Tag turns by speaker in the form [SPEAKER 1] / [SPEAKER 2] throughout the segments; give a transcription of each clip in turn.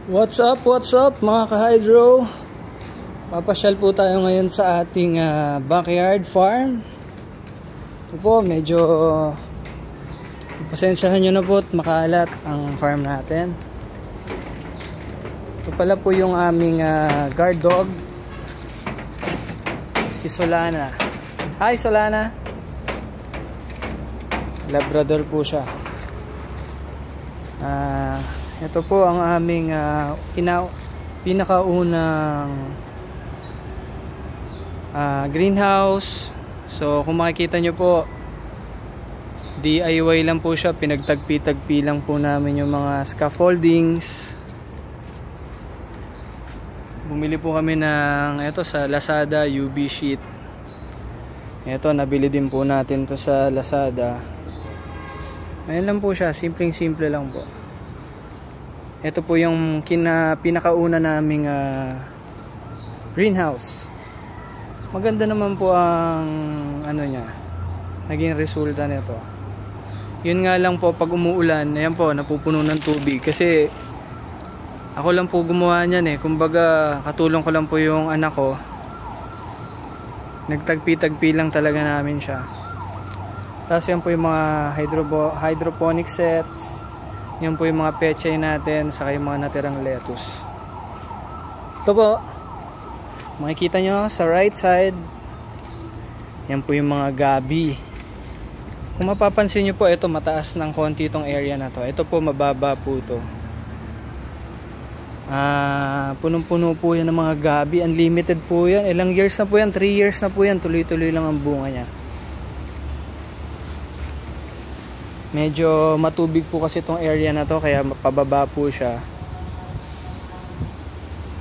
[SPEAKER 1] What's up mga ka-hydro? Papasyal po tayo ngayon sa ating backyard farm. Ito po, medyo pasensyahan nyo na po at makalat ang farm natin. Ito pala po yung aming guard dog, si Solana. Hi Solana! Labrador po siya. Ito po ang aming pinakaunang greenhouse. So kung makikita nyo po, DIY lang po siya. Pinagtagpi-tagpi lang po namin yung mga scaffoldings. Bumili po kami ng ito sa Lazada, UV sheet. Ito, nabili din po natin to sa Lazada. Ayan lang po siya, simpleng-simple lang po. Ito po yung pinakauna naming greenhouse. Maganda naman po ang naging resulta nito. Yun nga lang po, pag umuulan, ayan po, napupuno ng tubig. Kasi ako lang po gumawa niyan eh. Kumbaga, katulong ko lang po yung anak ko. Nagtagpi-tagpi lang talaga namin siya. Tapos yan po yung mga hydroponic sets. Yan po yung mga pechay natin, saka yung mga natirang lettuce. Ito po, makikita nyo sa right side, yan po yung mga gabi. Kung mapapansin nyo po, ito mataas ng konti itong area na to. Ito po mababa po ito. Punong-puno po yan ng mga gabi. Unlimited po yan. Ilang years na po yan? 3 years na po yan. Tuloy-tuloy lang ang bunga niya. Medyo matubig po kasi itong area na to, kaya pababa po siya.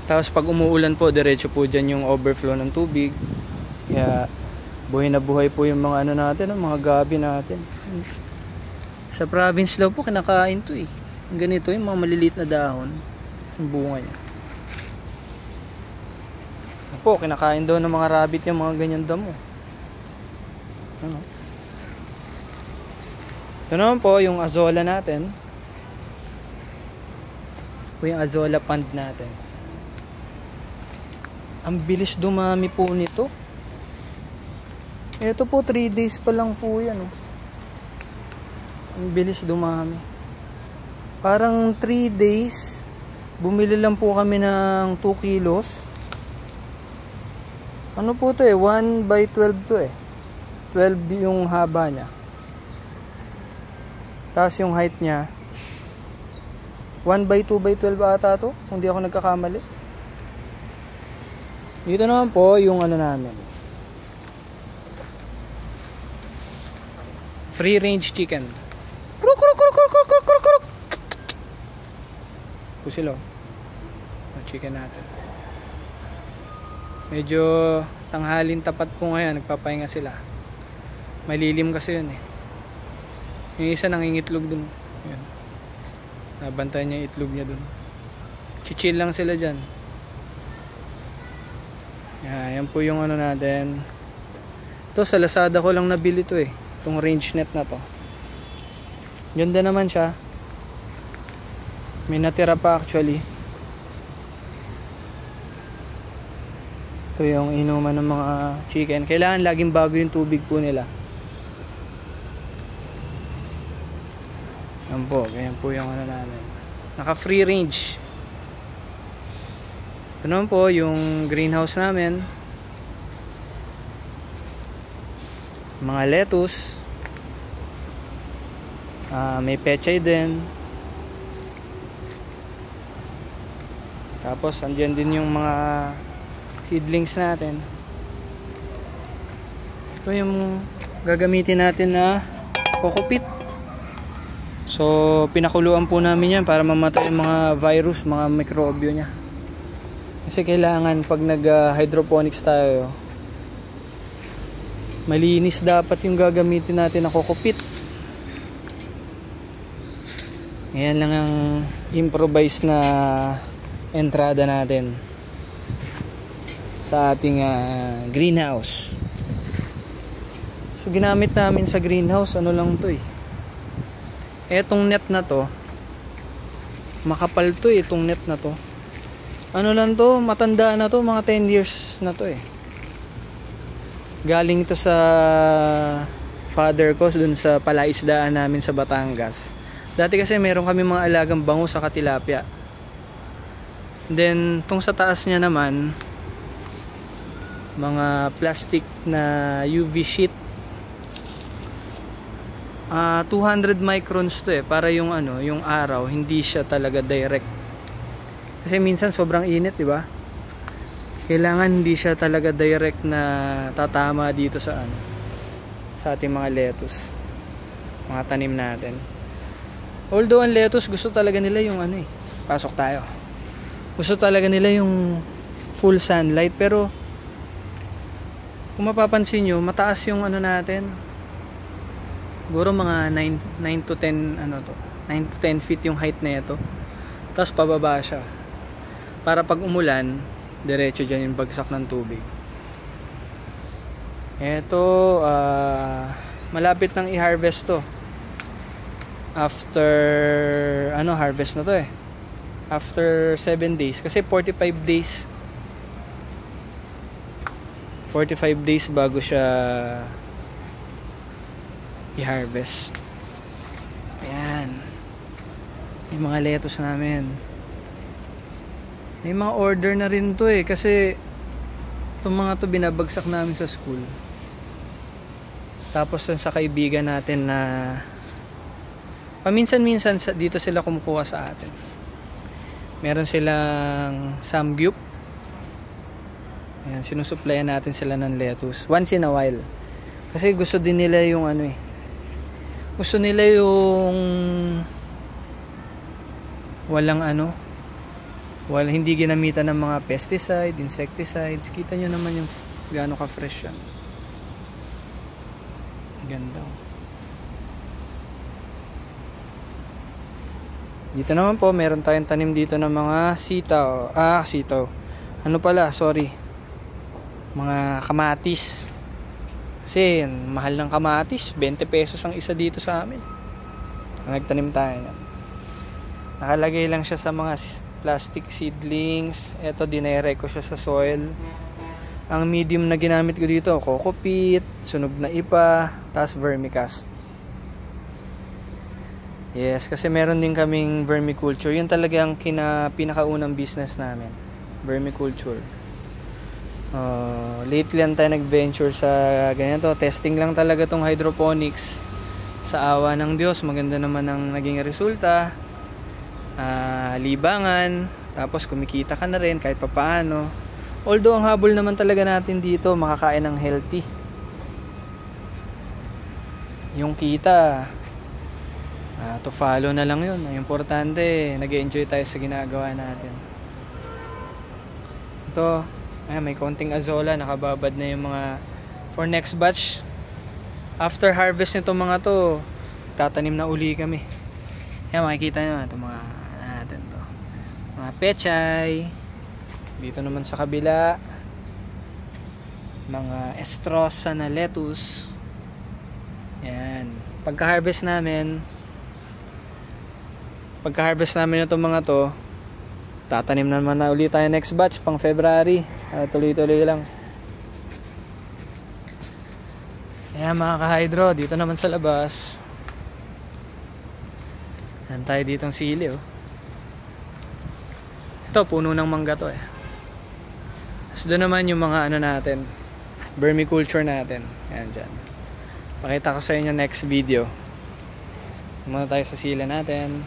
[SPEAKER 1] Tapos pag umuulan po, diretso po dyan yung overflow ng tubig. Kaya buhay na buhay po yung mga natin, mga gabi natin. Sa province daw po, kinakain to eh. Ganito yung mga maliliit na dahon, yung bunga niya. Po, kinakain daw ng mga rabbit yung mga ganyan damo. Ito naman po yung azola natin. Ito yung azola pond natin. Ang bilis dumami po nito. Ito po 3 days pa lang po yan. Ang bilis dumami. Parang 3 days. Bumili lang po kami ng 2 kilos. Ano po to eh? 1 by 12 to eh. 12 yung haba niya. Tapos yung height niya 1 by 2 by 12 ata to, kung di ako nagkakamali. Dito naman po yung namin, free range chicken. Kruk kruk kruk kruk kruk kruk kruk. Pusilo ang chicken natin. Medyo tanghalin tapat po ngayon, nagpapahinga sila. Malilim kasi yun eh. Yung isa nangingitlog dun. Yan. Nabantayan niya yung itlog niya dun. Chichill lang sila dyan. Yan po yung natin. Ito sa Lazada ko lang nabili to eh. Itong range net na to. Ganda naman siya. May natira pa actually. Ito yung inuman ng mga chicken. Kailangan laging bago yung tubig po nila. Yan po, ganyan po yung namin. Naka free range. Ito naman po yung greenhouse namin. Mga lettuce. May pechay din. Tapos andyan din yung mga seedlings natin. Ito yung gagamitin natin na kokopit. So pinakuluan po namin yan para mamatay yung mga virus, mga mikrobyo nya. Kasi kailangan pag nag hydroponics tayo, malinis dapat yung gagamitin natin na kokopit. Ngayon lang ang improvise na entrada natin sa ating greenhouse. So ginamit namin sa greenhouse, lang to eh. Etong net na to, Makapal to eh, itong net na to. Ano lang to, matanda na to, mga 10 years na to eh. Galing to sa father ko dun sa palaisdaan namin sa Batangas. Dati kasi meron kami mga alagang bangus sa tilapia. Then tong sa taas niya naman, mga plastic na UV sheet. 200 microns to eh, para yung ano, yung araw hindi siya talaga direct. Kasi minsan sobrang init, di ba? Kailangan hindi siya talaga direct na tatama dito sa ano, sa ating mga lettuce, mga tanim natin. Although ang lettuce gusto talaga nila yung ano eh, pasok tayo. Gusto talaga nila yung full sunlight, pero kung mapapansin nyo, mataas yung ano natin. Siguro mga 9 to 10 ano to, 9 to 10 feet yung height na ito. Tapos pababa siya. Para pag umulan, diretso dyan yung bagsak ng tubig. Ito, malapit nang i-harvest to. After, ano, harvest na to eh. After 7 days. Kasi 45 days. 45 days bago siya i-harvest. Ayan. Yung mga lettuce namin. May mga order na rin to eh. Kasi itong mga to binabagsak namin sa school. Tapos sa kaibigan natin na paminsan-minsan dito sila kumukuha sa atin. Meron silang samgyup. Ayan, sinusuplayan natin sila ng lettuce once in a while. Kasi gusto din nila yung ano eh. Gusto nila yung walang ano, hindi ginamitan ng mga pesticide, insecticides. Kita nyo naman yung gaano ka fresh yan. Ganda. Dito naman po, meron tayong tanim dito ng mga sitaw. Sitaw. Ano pala, sorry. Mga kamatis. Kasi mahal ng kamatis, 20 pesos ang isa dito sa amin. Nagtanim tayo. Nakalagay lang siya sa mga plastic seedlings. Ito, dinere ko siya sa soil. Ang medium na ginamit ko dito, coco peat, sunog na ipa, tas vermicast. Yes, kasi meron din kaming vermiculture. Yun talaga ang pinakaunang business namin, vermiculture. Lately lang tayo nag-venture sa ganito. Testing lang talaga tong hydroponics. Sa awa ng Diyos, maganda naman ang naging resulta. Libangan, tapos kumikita ka na rin kahit papaano. Although ang habol naman talaga natin dito, makakain ng healthy. Yung kita, to follow na lang yun. Ang importante, nag-enjoy tayo sa ginagawa natin. Ito, may konting azola, nakababad na yung mga for next batch. After harvest nito mga to, tatanim na uli kami. Yan, makikita nyo ito mga natin to. Mga pechay. Dito naman sa kabila, mga estrosa na lettuce. Yan. Pagka-harvest namin itong mga to, tatanim naman na ulit tayo next batch pang February. Tuloy-tuloy lang. Ayan mga ka-hydro, dito naman sa labas. Ayan tayo ditong sili oh. Ito, puno ng mangga to eh. Tapos doon naman yung mga ano natin, vermiculture natin. Ayan dyan. Pakita ko sa inyo next video. Muna tayo sa sila natin.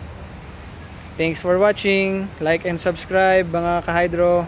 [SPEAKER 1] Thanks for watching. Like and subscribe mga ka-hydro.